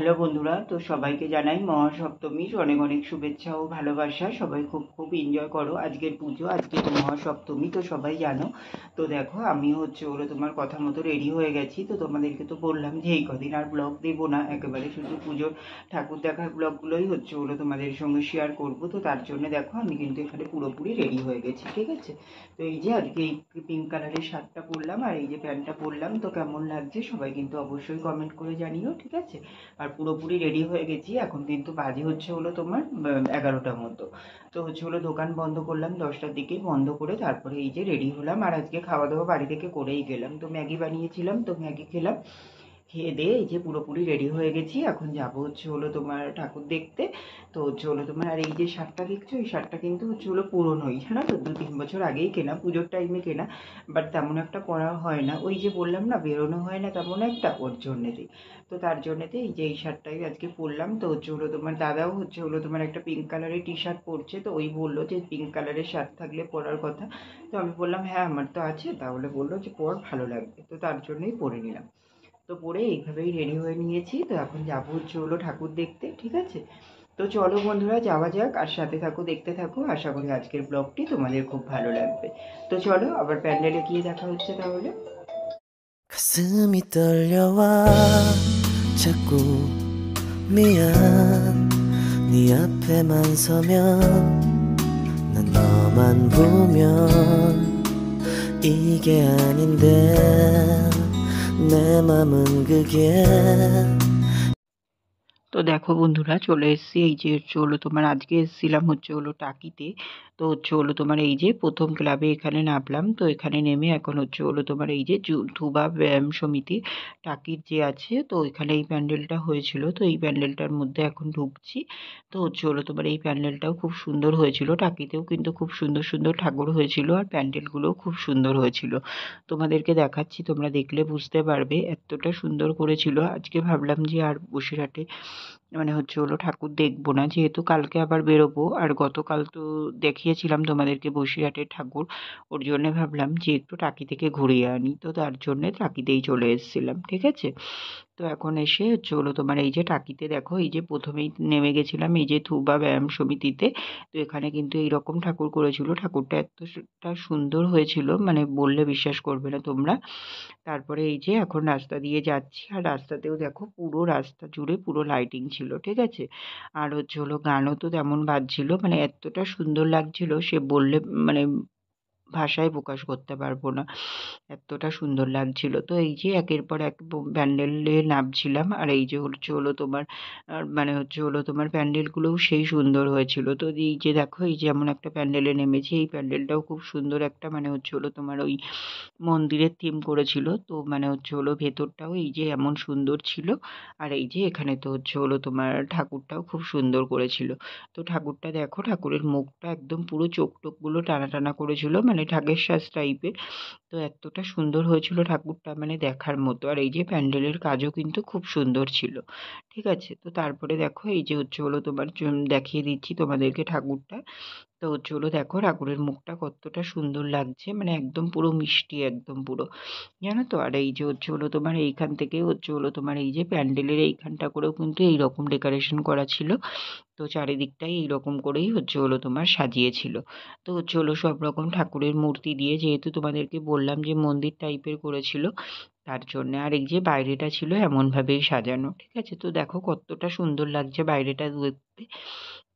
Hello বন্ধুরা, তো সবাইকে জানাই মহাসপ্তমীর অনেক অনেক শুভেচ্ছা ও ভালোবাসা। সবাই খুব খুব এনজয় করো আজকের পুজো। আজকে তো মহাসপ্তমী, তো সবাই জানো। তো দেখো আমি তোমার কথা মতো রেডি হয়ে গেছি। তো তোমাদেরকে তো বললাম যে এই কদিন আর ব্লগ দেবো না, একেবারে শুধু পুজোর ঠাকুর দেখার ব্লগগুলোই তোমাদের সঙ্গে শেয়ার করবো। তো তার জন্য দেখো আমি কিন্তু এখানে পুরোপুরি রেডি হয়ে গেছি, ঠিক আছে। তো এই যে আজকে এই পিঙ্ক কালারের শার্টটা পরলাম আর এই যে প্যান্টটা পরলাম, তো কেমন লাগছে সবাই কিন্তু অবশ্যই কমেন্ট করে জানিও, ঠিক আছে। আর পুরোপুরি রেডি হয়ে গেছি। এখন কিন্তু বাজে তোমার 11টার মতো। তো দোকান বন্ধ করলাম 10টার দিকে, বন্ধ করে তারপরে এই যে রেডি হলাম। আর আজকে খাওয়া দাওয়া বাড়ি থেকে করেই গেলাম, তো ম্যাগি বানিয়েছিলাম, তো ম্যাগি খেলাম। খেয়ে দিয়ে এই যে পুরোপুরি রেডি হয়ে গেছি। এখন যাবো তোমার ঠাকুর দেখতে। তো তোমার, আর এই যে শার্টটা দেখছো, এই শার্টটা কিন্তু পুরনোই, জানো তো, 2-3 বছর আগেই কেনা, পুজোর টাইমে কেনা। বাট তেমন একটা পরা হয় না, ওই যে বললাম না, বেরোনো হয় না তেমন একটা, ওর জন্যেতেই। তো তার জন্যেতে এই যে এই শার্টটাই আজকে পরলাম। তো তোমার দাদাও তোমার একটা পিঙ্ক কালারের টি শার্ট পরছে, তো ওই বললো যে পিঙ্ক কালারের শার্ট থাকলে পরার কথা। তো আমি বললাম হ্যাঁ আমার তো আছে, তাহলে বললো যে পর, ভালো লাগবে, তো তার জন্যই পরে নিলাম। তো পরে এইভাবেই রেডি হয়ে নিয়েছি। তো এখন যাবো ঠাকুর দেখতে, ঠিক আছে। তো চলো বন্ধুরা যাওয়া যাক, আর সাথে থাকো, দেখতে থাকো। আশা করি আজকের ব্লগটি তোমাদের খুব ভালো লাগবে। তো চলো আবার প্যান্ডেলে গিয়ে দেখা হচ্ছে তাহলে। 가슴이 떨려와 자꾸 미안 네 앞에만 서면 난 너만 보면 이게 아닌데 내 맘은 그게। তো দেখো বন্ধুরা, চলে এসেছি। এই যে তোমার আজকে এসেছিলাম টাকিতে। তো তোমার এই যে প্রথম ক্লাবে এখানে নামলাম। তো এখানে নেমে এখন তোমার এই যে ধুবা ব্যায়াম সমিতি টাকির যে আছে, তো এখানে এই প্যান্ডেলটা হয়েছিল। তো এই প্যান্ডেলটার মধ্যে এখন ঢুকছি। তো তোমার এই প্যান্ডেলটাও খুব সুন্দর হয়েছিল। টাকিতেও কিন্তু খুব সুন্দর সুন্দর ঠাকুর হয়েছিল, আর প্যান্ডেলগুলোও খুব সুন্দর হয়েছিল। তোমাদেরকে দেখাচ্ছি, তোমরা দেখলে বুঝতে পারবে এতটা সুন্দর করেছিল। আজকে ভাবলাম যে আর বসিরহাটে মানে ঠাকুর দেখবো না, যেহেতু কালকে আবার বেরোবো। আর গতকাল তো দেখিয়েছিলাম তোমাদেরকে বসিরহাটের ঠাকুর, ওর জন্য ভাবলাম যে একটু টাকি থেকে ঘুরিয়ে আনি। তো তার জন্য টাকিতেই চলে এসেছিলাম, ঠিক আছে। তো এখন এসে তোমার এই যে টাকিতে দেখো, এই যে প্রথমেই নেমে গেছিলাম এই যে থুবা ব্যায়াম সমিতিতে। তো এখানে কিন্তু এইরকম ঠাকুর করেছিল, ঠাকুরটা এতটা সুন্দর হয়েছিল মানে বললে বিশ্বাস করবে না তোমরা। তারপরে এই যে এখন রাস্তা দিয়ে যাচ্ছি, আর রাস্তাতেও দেখো পুরো রাস্তা জুড়ে পুরো লাইটিং ছিল, ঠিক আছে। আর গানও তো তেমন বাজছিল, মানে এতটা সুন্দর লাগছিল সে বললে মানে ভাষায় প্রকাশ করতে পারবো না, এতটা সুন্দর লাগছিল। তো এই যে একের পর এক প্যান্ডেলে নামছিলাম, আর এই যে তোমার মানে তোমার প্যান্ডেলগুলোও সেই সুন্দর হয়েছিল। তো এই যে দেখো, এই যে এমন একটা প্যান্ডেলে নেমেছি, এই প্যান্ডেলটাও খুব সুন্দর একটা মানে তোমার ওই মন্দিরের থিম করেছিল। তো মানে ভেতরটাও এই যে এমন সুন্দর ছিল। আর এই যে এখানে তো তোমার ঠাকুরটাও খুব সুন্দর করেছিল। তো ঠাকুরটা দেখো, ঠাকুরের মুখটা একদম পুরো চোখ টোকগুলো টানা টানা করেছিল, মানে ঢাকের সাজ টাইপের। তো এতটা সুন্দর হয়েছিল ঠাকুরটা, মানে দেখার মতো। আর এই যে প্যান্ডেলের কাজও কিন্তু খুব সুন্দর ছিল, ঠিক আছে। তো তারপরে দেখো এই যে তোমার দেখিয়ে দিচ্ছি তোমাদেরকে ঠাকুরটা। তো দেখো ঠাকুরের মুখটা কতটা সুন্দর লাগছে, মানে একদম পুরো মিষ্টি, একদম পুরো, জানো তো। আর এই যে তোমার এইখান থেকে তোমার এই যে প্যান্ডেলের এইখানটা করেও কিন্তু এইরকম ডেকোরেশন করা ছিল। তো চারিদিকটাই এইরকম করেই তোমার সাজিয়েছিল। তো সব রকম ঠাকুরের মূর্তি দিয়ে, যেহেতু তোমাদেরকে বললাম যে মন্দির টাইপের করেছিল, তার জন্য। আর এই যে বাইরেটা ছিল এমন ভাবেই সাজানো, ঠিক আছে। তো দেখো কতটা সুন্দর লাগছে বাইরেটা দেখতে।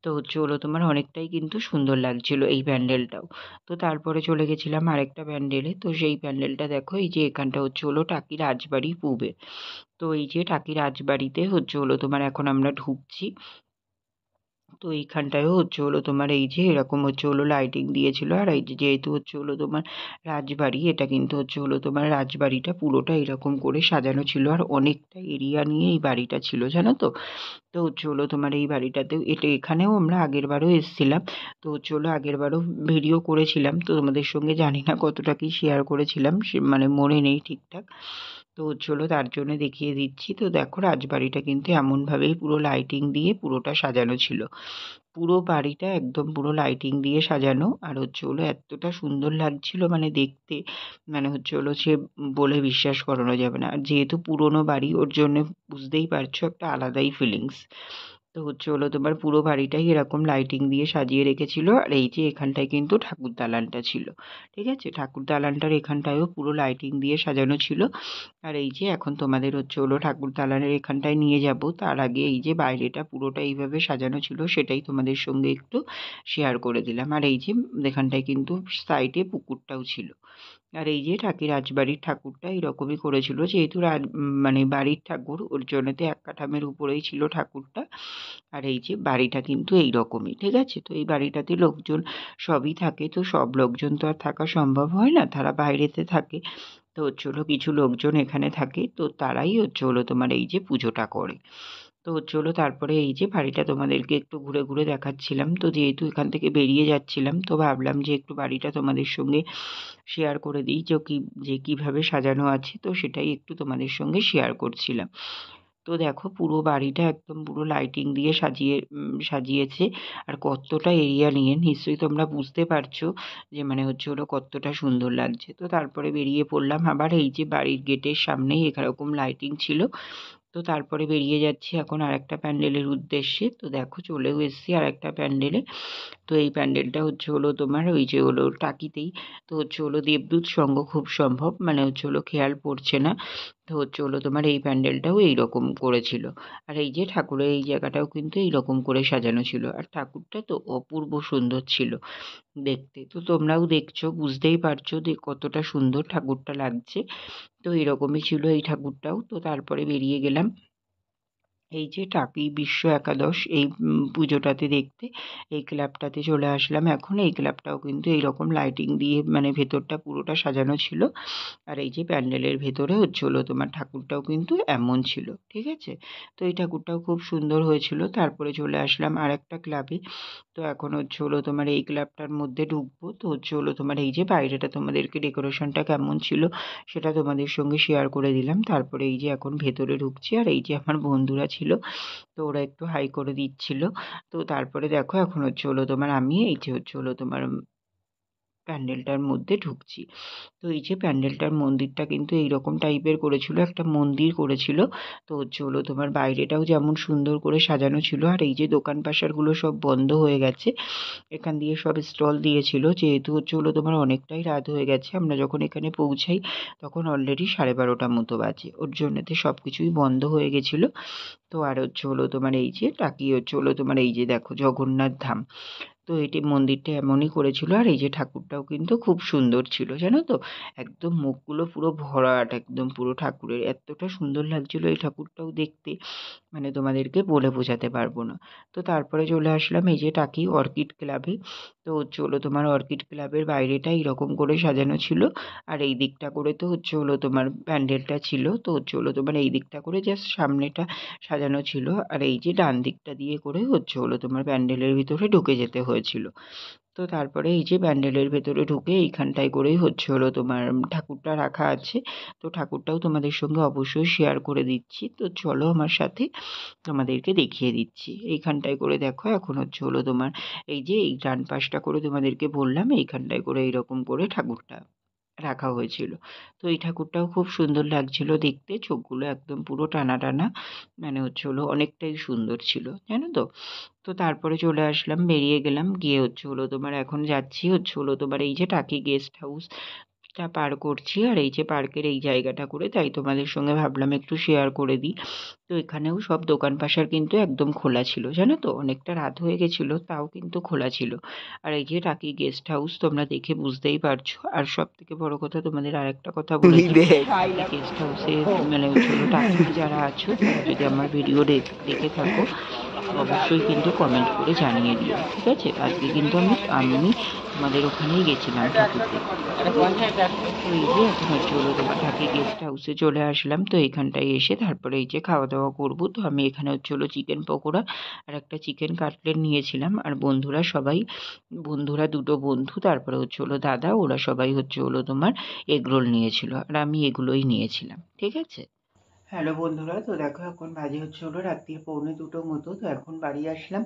তো তোমার অনেকটাই কিন্তু সুন্দর লাগছিল এই প্যান্ডেলটাও। তো তারপরে চলে গেছিলাম আরেকটা প্যান্ডেলে। তো সেই প্যান্ডেলটা দেখো, এই যে এখানটা টাকি রাজবাড়ি পূবে। তো এই যে টাকি রাজবাড়িতে তোমার এখন আমরা ঢুকছি। তো এইখানটায়ও তোমার এই যে এরকম লাইটিং দিয়েছিল। আর এই যে যেহেতু তোমার রাজবাড়ি, এটা কিন্তু তোমার রাজবাড়িটা পুরোটা এরকম করে সাজানো ছিল, আর অনেকটা এরিয়া নিয়ে এই বাড়িটা ছিল, জানো তো। তো তোমার এই বাড়িটাতেও এখানেও আমরা আগের বারও এসেছিলাম। তো আগের বারও ভিডিও করেছিলাম, তো তোমাদের সঙ্গে জানি না কতটা কি শেয়ার করেছিলাম, সে মানে মনে নেই ঠিকঠাক। তো চলো তার জন্য দেখিয়ে দিচ্ছি। তো দেখো রাজবাড়িটা কিন্তু এমনভাবেই পুরো লাইটিং দিয়ে পুরোটা সাজানো ছিল। পুরো বাড়িটা একদম পুরো লাইটিং দিয়ে সাজানো। আর হচ্ছে হলো এতটা সুন্দর লাগছিল মানে দেখতে, মানে হচ্ছে হলো সে বলে বিশ্বাস করানো যাবে না। আর যেহেতু পুরোনো বাড়ি ওর জন্যে বুঝতেই পারছো একটা আলাদাই ফিলিংস। তো হচ্ছে হলো তোমার পুরো বাড়িটাই এরকম লাইটিং দিয়ে সাজিয়ে রেখেছিল। আর এই যে এখানটায় কিন্তু ঠাকুর দালানটা ছিল, ঠিক আছে? ঠাকুর দালানটার এখানটায়ও পুরো লাইটিং দিয়ে সাজানো ছিল। আর এই যে এখন তোমাদের হচ্ছে হলো ঠাকুর দালানের এখানটায় নিয়ে যাব, তার আগে এই যে বাইরেটা পুরোটা এইভাবে সাজানো ছিল সেটাই তোমাদের সঙ্গে একটু শেয়ার করে দিলাম। আর এই যে এখানটায় কিন্তু সাইডে পুকুরটাও ছিল। আর এই যে রাজবাড়ির ঠাকুরটা এরকমই করেছিল, যেহেতু মানে বাড়ির ঠাকুর ওর জন্যতে এক কাঠামের উপরেই ছিল ঠাকুরটা। আর এই যে বাড়িটা কিন্তু এইরকমই, ঠিক আছে? তো এই বাড়িটাতে লোকজন সবই থাকে, তো সব লোকজন তো আর থাকা সম্ভব হয় না, তারা বাইরেতে থাকে। তো হচ্ছে হলো কিছু লোকজন এখানে থাকে, তো তারাই হচ্ছে হলো তোমার এই যে পুজোটা করে। তো হচ্ছে হলো তারপরে এই যে বাড়িটা তোমাদেরকে একটু ঘুরে ঘুরে দেখাচ্ছিলাম। তো যেহেতু এখান থেকে বেরিয়ে যাচ্ছিলাম তো ভাবলাম যে একটু বাড়িটা তোমাদের সঙ্গে শেয়ার করে দিই, যে কীভাবে সাজানো আছে, তো সেটাই একটু তোমাদের সঙ্গে শেয়ার করছিলাম। তো দেখো পুরো বাড়িটা একদম পুরো লাইটিং দিয়ে সাজিয়েছে। আর কতটা এরিয়া নিয়ে নিশ্চয়ই তোমরা বুঝতে পারছো যে মানে হচ্ছে হলো কতটা সুন্দর লাগছে। তো তারপরে বেরিয়ে পড়লাম আবার এই যে বাড়ির গেটের সামনেই এরকম লাইটিং ছিল। তো তারপরে বেরিয়ে যাচ্ছি এখন আরেকটা প্যান্ডেলের উদ্দেশ্যে। তো দেখো চলেও এসেছি আরেকটা প্যান্ডেলে। তো এই প্যান্ডেলটা হচ্ছে হলো তোমার ওই যে হলো টাকিতেই। তো হচ্ছে হলো দেবদূত সংঘ খুব সম্ভব, মানে হচ্ছে হলো খেয়াল পড়ছে না। তো হচ্ছে হলো তোমার এই প্যান্ডেলটাও এইরকম করেছিল। আর এই যে ঠাকুরের এই জায়গাটাও কিন্তু এইরকম করে সাজানো ছিল। আর ঠাকুরটা তো অপূর্ব সুন্দর ছিল দেখতে। তো তোমরাও দেখছো, বুঝতেই পারছো যে কতটা সুন্দর ঠাকুরটা লাগছে। তো এরকমই ছিল এই ঠাকুরটাও। তো তারপরে বেরিয়ে গেলাম এই যে টাকি বিশ্ব একাদশ এই পুজোটাতে দেখতে। এই ক্লাবটাতে চলে আসলাম এখন। এই ক্লাবটাও কিন্তু এইরকম লাইটিং দিয়ে মানে ভেতরটা পুরোটা সাজানো ছিল। আর এই যে প্যান্ডেলের ভেতরে হচ্ছে হলো তোমার ঠাকুরটাও কিন্তু এমন ছিল, ঠিক আছে? তো এই ঠাকুরটাও খুব সুন্দর হয়েছিল। তারপরে চলে আসলাম আরেকটা ক্লাবে। তো এখন হচ্ছে হলো তোমার এই ক্লাবটার মধ্যে ঢুকবো। তো হচ্ছে হলো তোমার এই যে বাইরেটা তোমাদেরকে ডেকোরেশনটা কেমন ছিল সেটা তোমাদের সঙ্গে শেয়ার করে দিলাম। তারপরে এই যে এখন ভেতরে ঢুকছি। আর এই যে আমার বন্ধুরা ছিল, তো ওরা একটু হাই করে দিচ্ছিল। তো তারপরে দেখো এখন হচ্ছে হলো তোমার আমি এই যে হচ্ছে হলো তোমার প্যান্ডেলটার মধ্যে ঢুকছি। তো এই যে প্যান্ডেলটার মন্দিরটা কিন্তু এইরকম টাইপের করেছিল, একটা মন্দির করেছিল। তো হচ্ছে হলো তোমার বাইরেটাও যেমন সুন্দর করে সাজানো ছিল। আর এই যে দোকান পাশারগুলো সব বন্ধ হয়ে গেছে, এখান দিয়ে সব স্টল দিয়েছিল। যেহেতু হচ্ছে হলো তোমার অনেকটাই রাত হয়ে গেছে, আমরা যখন এখানে পৌঁছাই তখন অলরেডি 12:30 মতো বাজে, ওর জন্যতে সব কিছুই বন্ধ হয়ে গেছিলো। তো আর হচ্ছে হলো তোমার এই যে টাকি হচ্ছে হলো তোমার এই যে দেখো জগন্নাথ ধাম। তো এটি মন্দিরটা এমনই করেছিল। আর এই যে ঠাকুরটাও কিন্তু খুব সুন্দর ছিল, জানো তো? একদম মুখগুলো পুরো ভরাট, একদম পুরো ঠাকুরের এতটা সুন্দর লাগছিল এই ঠাকুরটাও দেখতে, মানে তোমাদেরকে বলে বোঝাতে পারবো না। তো তারপরে চলে আসলাম এই যে টাকি অর্কিড ক্লাবে। তো হচ্ছে হলো তোমার অর্কিড ক্লাবের বাইরেটা এরকম করে সাজানো ছিল। আর এই দিকটা করে তো হচ্ছে হলো তোমার প্যান্ডেলটা ছিল। তো হচ্ছে হলো তোমার এই দিকটা করে জাস্ট সামনেটা সাজানো ছিল। আর এই যে ডান দিকটা দিয়ে করে হচ্ছে হলো তোমার প্যান্ডেলের ভিতরে ঢুকে যেতে হয়েছিল। তো তারপরে এই যে প্যান্ডেলের ভেতরে ঢুকে এইখানটায় করেই হচ্ছে হলো তোমার ঠাকুরটা রাখা আছে। তো ঠাকুরটাও তোমাদের সঙ্গে অবশ্যই শেয়ার করে দিচ্ছি। তো চলো আমার সাথে, তোমাদেরকে দেখিয়ে দিচ্ছি। এইখানটায় করে দেখো এখন হচ্ছে হলো তোমার এই যে এই ডান পাশটা করে তোমাদেরকে বললাম এইখানটায় করে এইরকম করে ঠাকুরটা রাখা হয়েছিল। তো এই ঠাকুরটাও খুব সুন্দর লাগছিল দেখতে, চোখগুলো একদম পুরো টানা টানা, মানে হচ্ছে হলো অনেকটাই সুন্দর ছিল, জানো তো? তো তারপরে চলে আসলাম, বেরিয়ে গেলাম, গিয়ে হচ্ছে হলো তোমার এখন যাচ্ছি হচ্ছে হলো তোমার এই যে টাকি গেস্ট হাউসটা পার করছি। আর এই যে পার্কের এই জায়গাটা করে তাই তোমাদের সঙ্গে ভাবলাম একটু শেয়ার করে দিই। তো এখানেও সব দোকান পাশার কিন্তু একদম খোলা ছিল, জানো তো? অনেকটা রাত হয়ে গেছিল তাও কিন্তু খোলা ছিল। আর এই যে টাকি গেস্ট হাউস তোমরা দেখে বুঝতেই পারছো। আর সব থেকে বড় কথা তোমাদের আরেকটা কথা বলে দিই, টাকি গেস্ট হাউসে মানে হচ্ছে হলো টাকিতে যারা আছো তারা যদি আমার ভিডিও দেখে থাকো অবশ্যই কিন্তু কমেন্ট করে জানিয়ে দিও, ঠিক আছে? আজকে কিন্তু আমি তোমাদের ওখানেই গেছিলাম ঠাকুর দেখতে। তো এই যে এখন হচ্ছে হলো তোমার ঢাকি গেস্ট হাউসে চলে আসলাম। তো এখানটায় এসে তারপরে এই যে খাওয়া দাওয়া করবো। তো আমি এখানে হচ্ছে হলো চিকেন পকোড়া আর একটা চিকেন কাটলেট নিয়েছিলাম। আর বন্ধুরা দুটো বন্ধু, তারপরে হচ্ছে হলো দাদা, ওরা সবাই হচ্ছে হলো তোমার এগরোল নিয়েছিল আর আমি এগুলোই নিয়েছিলাম। ঠিক আছে। হ্যালো বন্ধুরা, তো দেখো এখন বাজে হচ্ছে হলো রাত্রির 1:45 মতো। তো এখন বাড়ি আসলাম।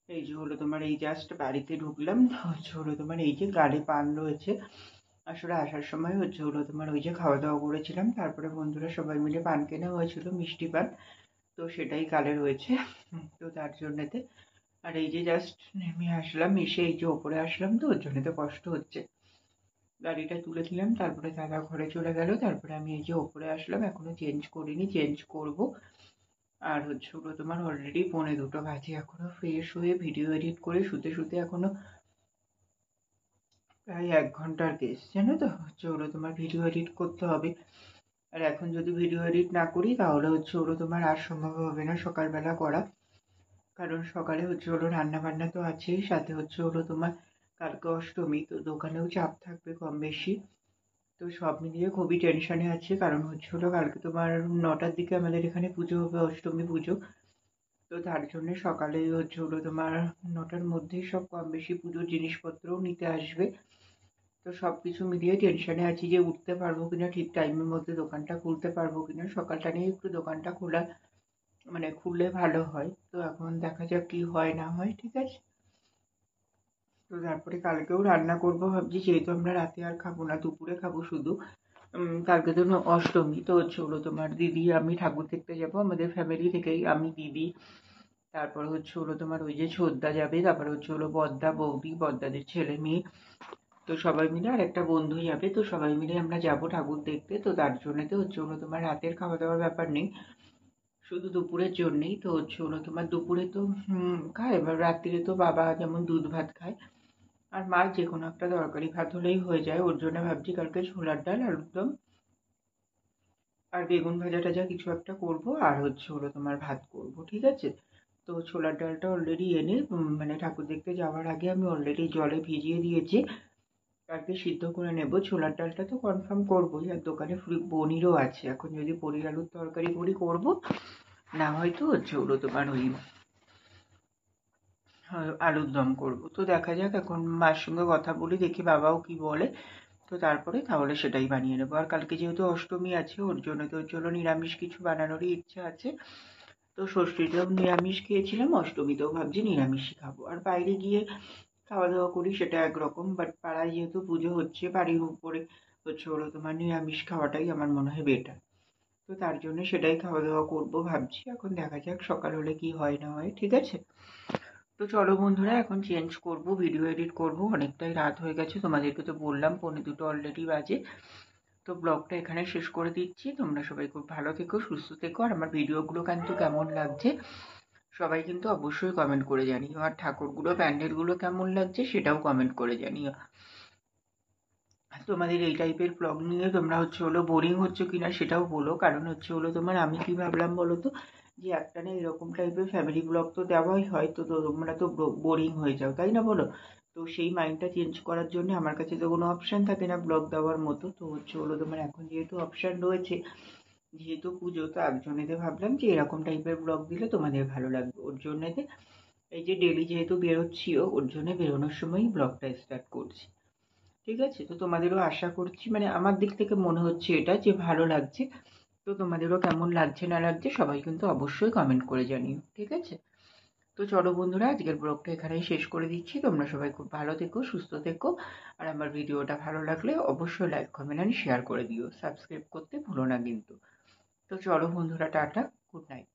এই যে হলো তোমার এই জাস্ট বাড়িতে ঢুকলাম। হচ্ছে হলো তোমার এই যে গাড়ি পান রয়েছে, আসলে আসার সময় হচ্ছে হলো তোমার ওই যে খাওয়া দাওয়া করেছিলাম, তারপরে বন্ধুরা সবাই মিলে পান কেনা হয়েছিল, মিষ্টি পান। তো সেটাই কালে রয়েছে। তো তার জন্যেতে আর এই যে জাস্ট নেমে আসলাম, এসে এই যে ওপরে আসলাম, তো ওর জন্য তো কষ্ট হচ্ছে। গাড়িটা তুলে দিলাম, তারপরে দাদা ঘরে চলে গেল, তারপরে আমি এই যে ওপরে আসলাম, এখনো চেঞ্জ করিনি, চেঞ্জ করব। আর হচ্ছে হলো তোমার অলরেডি 1:45 বাজে, এখনো ফ্রেশ হয়ে ভিডিও এডিট করে শুতে শুতে এখনো প্রায় 1 ঘন্টার কেস, জানো তো। হচ্ছে হলো তোমার ভিডিও এডিট করতে হবে। আর এখন যদি ভিডিও এডিট না করি তাহলে হচ্ছে হলো তোমার আর সম্ভব হবে না সকালবেলা করা। কারণ সকালে হচ্ছে হলো রান্না বান্না তো আছেই, সাথে হচ্ছে হলো তোমার কালকে অষ্টমী, তো দোকানেও চাপ থাকবে কম বেশি। তো সব মিলিয়ে খুবই টেনশনে আছে, কারণ হচ্ছে হলো কালকে তোমার 9টার দিকে আমাদের এখানে পুজো হবে, অষ্টমী পুজো। তো তার জন্য সকালেই হচ্ছে হলো তোমার 9টার মধ্যেই সব কম বেশি পুজোর জিনিসপত্রও নিতে আসবে। তো সব কিছু মিলিয়ে টেনশনে আছি যে উঠতে পারবো কিনা, ঠিক টাইমের মধ্যে দোকানটা খুলতে পারবো কিনা। সকালটা নিয়ে একটু দোকানটা খুললে ভালো হয়। তো এখন দেখা যাক কি হয় না হয়, ঠিক আছে। তো তারপরে কালকেও রান্না করবো ভাবছি, যেহেতু আমরা রাতে আর খাবো না, দুপুরে খাবো শুধু। কালকে তো অষ্টমী, তো হচ্ছে হলো তোমার দিদি আমি ঠাকুর দেখতে যাবো আমাদের ফ্যামিলি থেকেই, আমি দিদি, তারপর হচ্ছে হলো তোমার ওই যে ছোদ্দা যাবে, তারপরে হচ্ছে হলো বদ্দা বৌদি, বদ্দাদের ছেলে মেয়ে, তো সবাই মিলে আর একটা বন্ধু যাবে। তো সবাই মিলে আমরা যাবো ঠাকুর দেখতে। তো তার জন্যতে হচ্ছে হলো তোমার রাতের খাওয়া দাওয়ার ব্যাপার নেই, শুধু দুপুরের জন্যেই। তো হচ্ছে হলো তোমার দুপুরে তো খায়, এবার রাত্রিরে তো বাবা যেমন দুধ ভাত খায়, আর মার যে কোনো একটা তরকারি ভাত হলেই হয়ে যায়। ওর জন্য ভাবছি কালকে ছোলার ডাল, আলুর দম আর বেগুন ভাজা টাজা কিছু একটা করব, আর হচ্ছে হলো তোমার ভাত করব, ঠিক আছে। তো ছোলার ডালটা অলরেডি এনে মানে ঠাকুর দেখতে যাওয়ার আগে আমি অলরেডি জলে ভিজিয়ে দিয়েছি, কালকে সিদ্ধ করে নেব। ছোলার ডালটা তো কনফার্ম করবোই, আর দোকানে পনিরও আছে, এখন যদি পনির আলুর তরকারি করি করব, না হয়তো হচ্ছে হলো তোমার ওই আলুর দম করব। তো দেখা যাক, এখন মার সঙ্গে কথা বলি, দেখি বাবাও কি বলে। তো তারপরে তাহলে সেটাই বানিয়ে নেবো। আর কালকে যেহেতু অষ্টমী আছে, ওর জন্য তো চলো নিরামিষ কিছু বানানোরই ইচ্ছা আছে। তো ষষ্ঠীতেও নিরামিষ খেয়েছিলাম, অষ্টমীতেও ভাবছি নিরামিষই খাবো। আর বাইরে গিয়ে খাওয়া দাওয়া করি সেটা একরকম, বাট পাড়ায় যেহেতু পুজো হচ্ছে, বাড়ির উপরে হচ্ছে হলো তোমার নিরামিষ খাওয়াটাই আমার মনে হয় বেটার। তো তার জন্য সেটাই খাওয়া দাওয়া করবো ভাবছি। এখন দেখা যাক সকাল হলে কি হয় না হয়, ঠিক আছে। তো চলো বন্ধুরা, এখন চেঞ্জ করব, ভিডিও এডিট করব, অনেকটাই রাত হয়ে গেছে, তোমাদেরকে তো বললাম 1:45 অলরেডি বাজে। তো ব্লগটা এখানে শেষ করে দিচ্ছি। তোমরা সবাই খুব ভালো থেকো, সুস্থ থেকো, আর আমার ভিডিওগুলো কিন্তু কেমন লাগছে সবাই কিন্তু অবশ্যই কমেন্ট করে জানিও। আর ঠাকুরগুলো প্যান্ডেলগুলো কেমন লাগছে সেটাও কমেন্ট করে জানিও। তোমাদের এই টাইপের ব্লগ নিয়ে তোমরা হচ্ছে হলো বোরিং হচ্ছে কিনা সেটাও বলো, কারণ হচ্ছে হলো তোমার আমি কি ভাবলাম বলো তো, যে একটানে এরকম টাইপের ফ্যামিলি ব্লগ তো দেওয়াই হয়, তো তোমরা তো বোরিং হয়ে যাও, তাই না বলো। তো সেই মাইন্ডটা চেঞ্জ করার জন্য আমার কাছে তো কোনো অপশান থাকে না ব্লগ দেওয়ার মতো, তো হচ্ছে হলো তোমার এখন যেহেতু অপশান রয়েছে, যেহেতু পুজো, তার জন্যতে ভাবলাম যে এরকম টাইপের ব্লগ দিলে তোমাদের ভালো লাগবে। ওর জন্যতে এই যে ডেলি যেহেতু বেরোচ্ছিও, ওর জন্য বেরোনোর সময়ই ব্লগটা স্টার্ট করছি, ঠিক আছে। তো তোমাদেরও আশা করছি, মানে আমার দিক থেকে মনে হচ্ছে এটা যে ভালো লাগছে। তো তোমাদেরও কেমন লাগছে না লাগছে সবাই কিন্তু অবশ্যই কমেন্ট করে জানিও, ঠিক আছে। তো চলো বন্ধুরা, আজকের ব্লগটা এখানেই শেষ করে দিচ্ছি। তোমরা সবাই খুব ভালো থেকো, সুস্থ থেকো, আর আমার ভিডিওটা ভালো লাগলে অবশ্যই লাইক কমেন্ট অ্যান্ড শেয়ার করে দিও, সাবস্ক্রাইব করতে ভুলো না কিন্তু। তো চলো বন্ধুরা, টাটা, গুড নাইট।